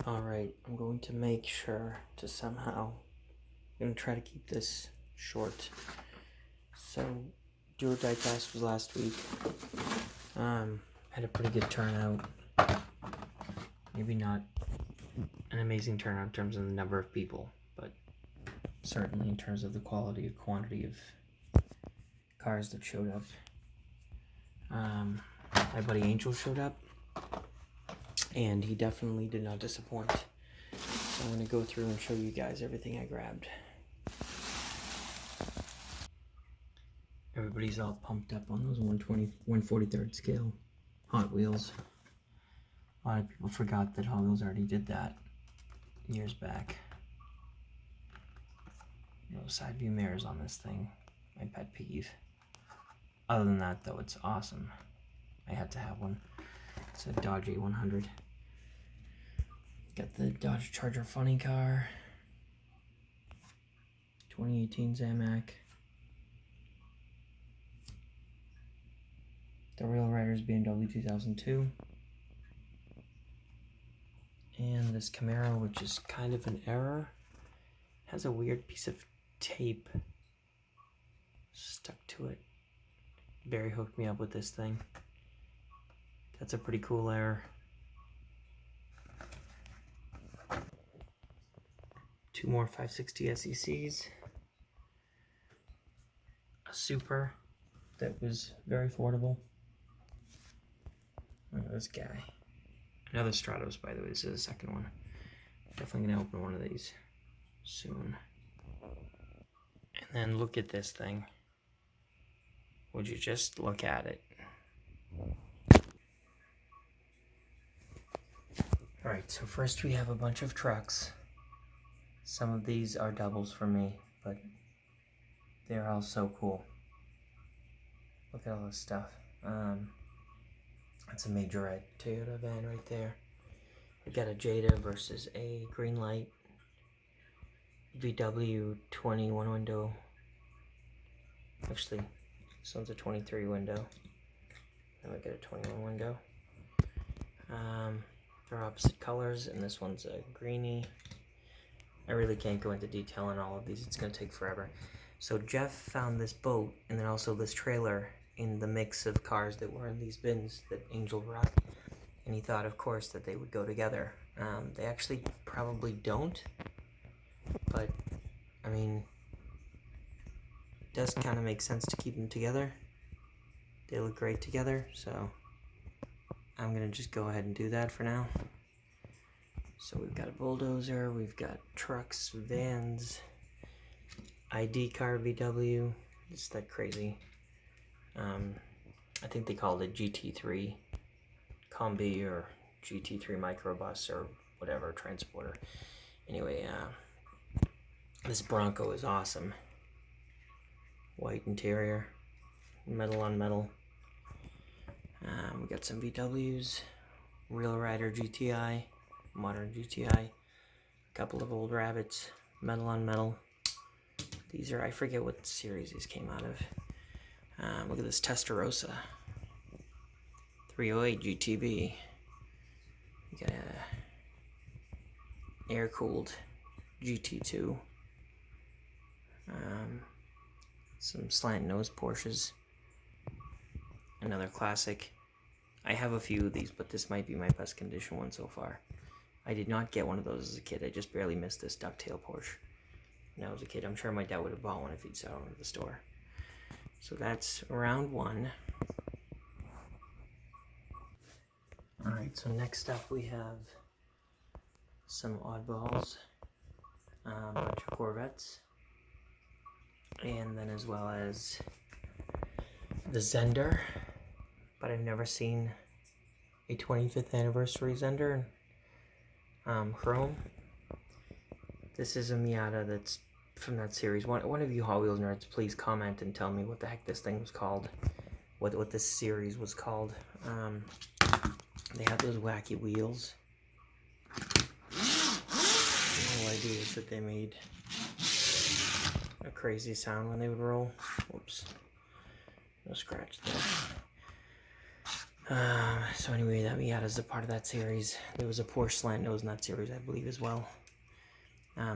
Alright, I'm going to make sure to somehow, I'm going to try to keep this short. So, Duo Diecast was last week. Had a pretty good turnout. Maybe not an amazing turnout in terms of the number of people, but certainly in terms of the quality and quantity of cars that showed up. My buddy Angel showed up, and he definitely did not disappoint. So I'm going to go through and show you guys everything I grabbed. Everybody's all pumped up on those 143rd scale Hot Wheels. A lot of people forgot that Hot Wheels already did that years back. No side view mirrors on this thing. My pet peeve. Other than that, though, it's awesome. I had to have one. It's a Dodge A100. Got the Dodge Charger funny car. 2018 Zamac. The Real Riders BMW 2002. And this Camaro, which is kind of an error, has a weird piece of tape stuck to it. Barry hooked me up with this thing. That's a pretty cool error. Two more 560 SECs. A Super that was very affordable. This guy. Another Stratos, by the way. This is the second one. Definitely gonna open one of these soon. And then look at this thing. Would you just look at it? Alright, so first we have a bunch of trucks. Some of these are doubles for me, but they're all so cool. Look at all this stuff. That's a Majorette Toyota van right there. We got a Jada versus a Greenlight VW 21 window. Actually, this one's a 23 window. Then we get a 21 window. They're opposite colors, and this one's a greenie. I really can't go into detail on all of these. It's going to take forever. So Jeff found this boat and then also this trailer in the mix of cars that were in these bins that Angel brought. And he thought, of course, that they would go together. They actually probably don't. But, I mean, it does kind of make sense to keep them together. They look great together, so I'm going to just go ahead and do that for now. So we've got a bulldozer, we've got trucks, vans, ID car VW. It's that crazy. I think they called it GT3 Combi or GT3 Microbus or whatever, transporter. Anyway, this Bronco is awesome. White interior, metal on metal. We got some VWs, Real Rider GTI, modern GTI, a couple of old Rabbits, metal on metal. These are, I forget what series these came out of. Look at this Testarossa 308 GTB. We got a air-cooled GT2. Some slant nose Porsches. Another classic. I have a few of these, but this might be my best condition one so far. I did not get one of those as a kid. I just barely missed this ducktail Porsche. When I was a kid, I'm sure my dad would have bought one if he'd sell one at the store. So that's round one. Alright, so next up we have some oddballs, a bunch of Corvettes, and then as well as the Zender, but I've never seen a 25th anniversary Zender chrome. This is a Miata that's from that series. One of you Hot Wheels nerds, please comment and tell me what the heck this thing was called, what this series was called. They have those wacky wheels. The whole idea is that they made a crazy sound when they would roll. Whoops. No scratch there. So anyway, that Miata is a part of that series. There was a Porsche slant nose in that series, I believe, as well.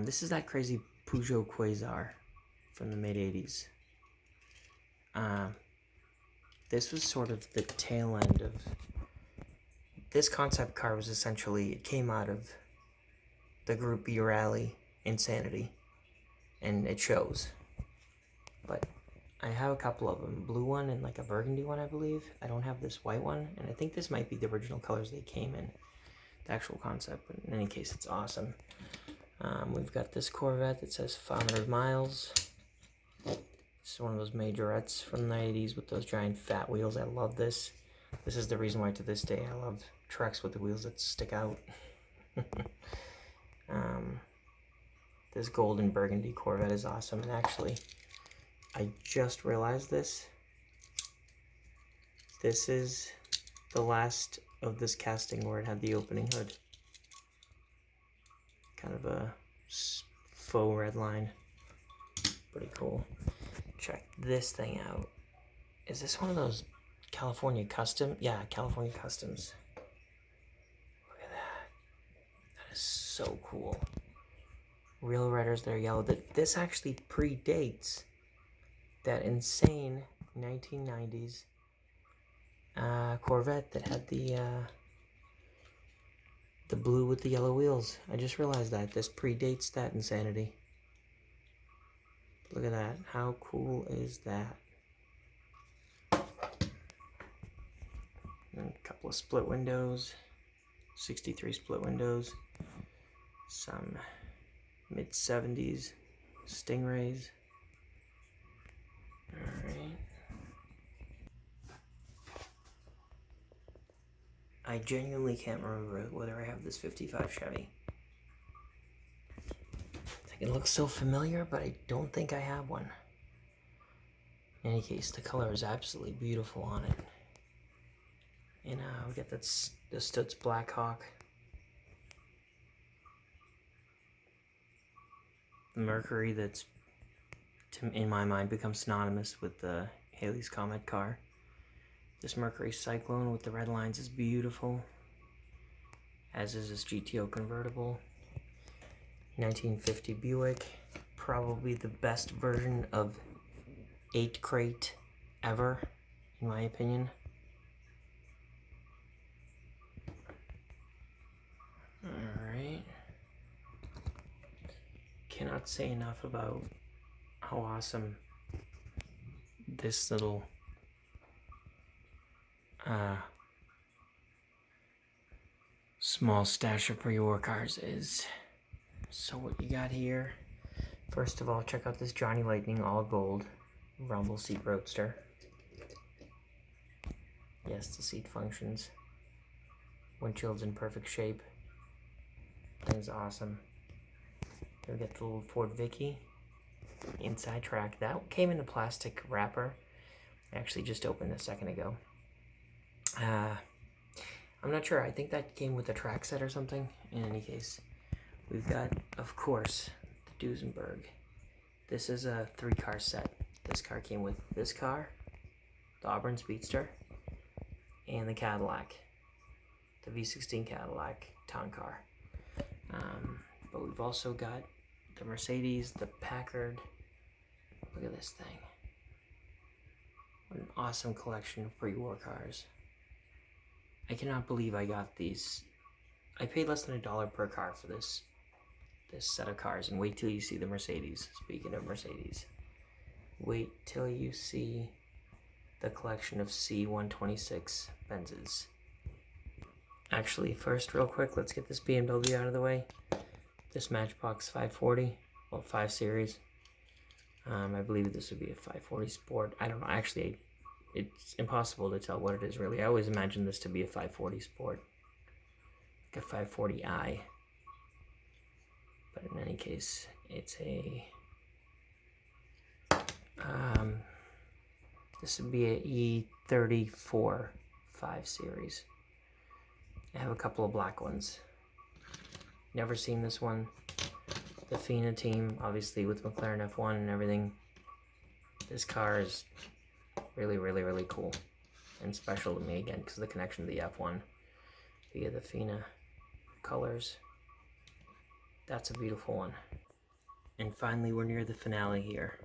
This is that crazy Peugeot Quasar from the mid-80s. This was sort of the tail end of... This concept car was essentially... It came out of the Group B rally insanity. And it shows. But I have a couple of them. Blue one and like a burgundy one, I believe. I don't have this white one. And I think this might be the original colors they came in. The actual concept. But in any case, it's awesome. We've got this Corvette that says 500 miles. It's one of those majorettes from the 80s with those giant fat wheels. I love this. This is the reason why to this day I love trucks with the wheels that stick out. This golden burgundy Corvette is awesome. And actually, I just realized this. This is the last of this casting where it had the opening hood. Kind of a faux red line. Pretty cool. Check this thing out. Is this one of those California Custom? Yeah, California Customs. Look at that. That is so cool. Real Redders, they're yellow. This actually predates that insane 1990s Corvette that had the blue with the yellow wheels. I just realized that. This predates that insanity. Look at that. How cool is that? And a couple of split windows. 63 split windows. Some mid-70s Stingrays. Alright. I genuinely can't remember whether I have this 55 Chevy. It looks so familiar, but I don't think I have one. In any case, the color is absolutely beautiful on it. And we got the Stutz Blackhawk. The Mercury that's, in my mind, becomes synonymous with the Halley's Comet car. This Mercury Cyclone with the red lines is beautiful. As is this GTO convertible. 1950 Buick, probably the best version of 8 crate ever, in my opinion. Alright. Cannot say enough about how awesome this little small stash of pre-war cars is. So what you got here, first of all, check out this Johnny Lightning all gold rumble seat roadster. Yes, the seat functions. Windshield's in perfect shape. Thing's awesome. Then we get the little Ford Vicky inside track. That came in a plastic wrapper. I actually just opened a second ago. I'm not sure. I think that came with a track set or something. In any case. We've got, of course, the Duesenberg. This is a 3-car set. This car came with this car, the Auburn Speedster, and the Cadillac, the V16 Cadillac town car. But we've also got the Mercedes, the Packard. Look at this thing. What an awesome collection of pre-war cars. I cannot believe I got these. I paid less than $1 per car for this set of cars, and wait till you see the Mercedes. Speaking of Mercedes, wait till you see the collection of C126 Benzes. Actually, first, real quick, let's get this BMW out of the way. This Matchbox 540, well, 5 Series. I believe this would be a 540 Sport. I don't know. Actually, it's impossible to tell what it is really. I always imagined this to be a 540 Sport, like a 540i. But in any case, it's a this would be a E34 5 Series. I have a couple of black ones. Never seen this one. The FINA team, obviously with McLaren F1 and everything. This car is really, really, really cool. and special to me again because of the connection to the F1 via the Fina colors. That's a beautiful one. And finally, we're near the finale here.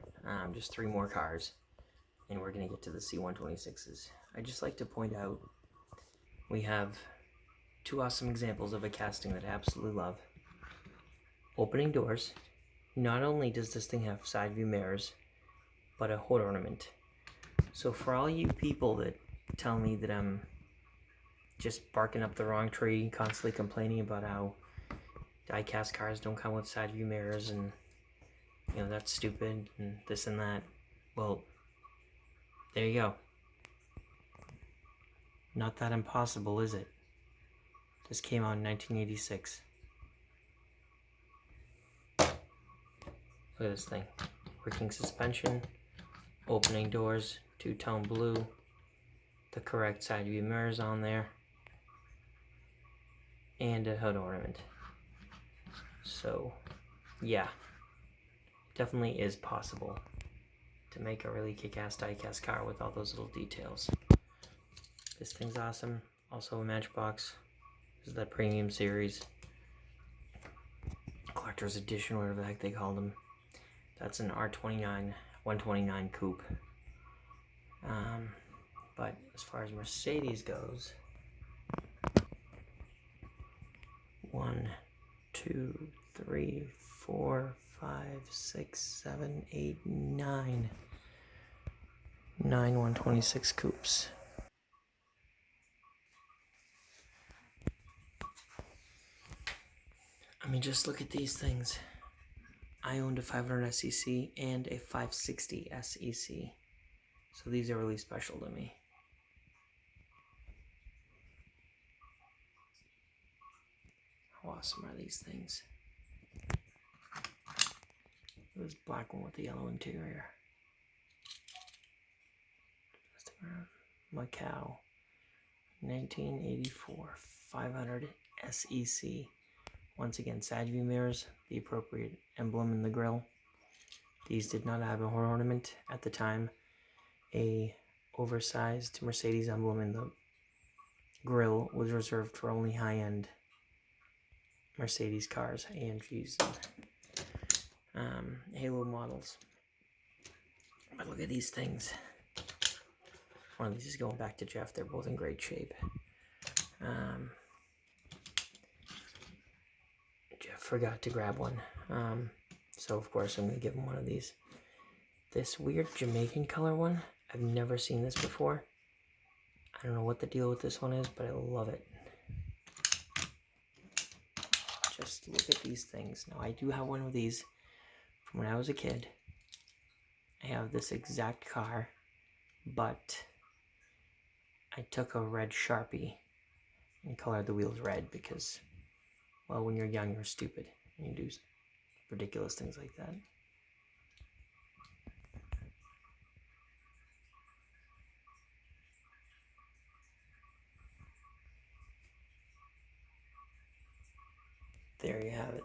Just 3 more cars, and we're gonna get to the C126s. I'd just like to point out we have 2 awesome examples of a casting that I absolutely love. Opening doors. Not only does this thing have side view mirrors, but a hood ornament. So for all you people that tell me that I'm just barking up the wrong tree, constantly complaining about how diecast cars don't come with side view mirrors and, you know, that's stupid and this and that, well, there you go. Not that impossible, is it? This came out in 1986. Look at this thing. Working suspension, opening doors, 2-tone blue, the correct side view mirrors on there, and a hood ornament. So, yeah, definitely is possible to make a really kick-ass diecast car with all those little details. This thing's awesome. Also a Matchbox. This is the premium series. Collector's edition, whatever the heck they called them. That's an R29 129 coupe. But as far as Mercedes goes, 1, 2, 3, 4, 5, 6, 7, 8, 9. 9 126 coupes. I mean, just look at these things. I owned a 500 SEC and a 560 SEC. So these are really special to me. How awesome are these things? This black one with the yellow interior. Macau. 1984. 500 SEC. Once again, side view mirrors, the appropriate emblem in the grille. These did not have a horn ornament at the time. A oversized Mercedes emblem in the grille was reserved for only high-end Mercedes cars, AMGs, and Halo models. But look at these things. One of these is going back to Jeff. They're both in great shape. Jeff forgot to grab one. So of course I'm going to give him one of these. This weird Jamaican color one, I've never seen this before. I don't know what the deal with this one is, but I love it. Just look at these things. Now I do have one of these from when I was a kid. I have this exact car, but I took a red Sharpie and colored the wheels red because, well, when you're young, you're stupid. And you do ridiculous things like that. There you have it.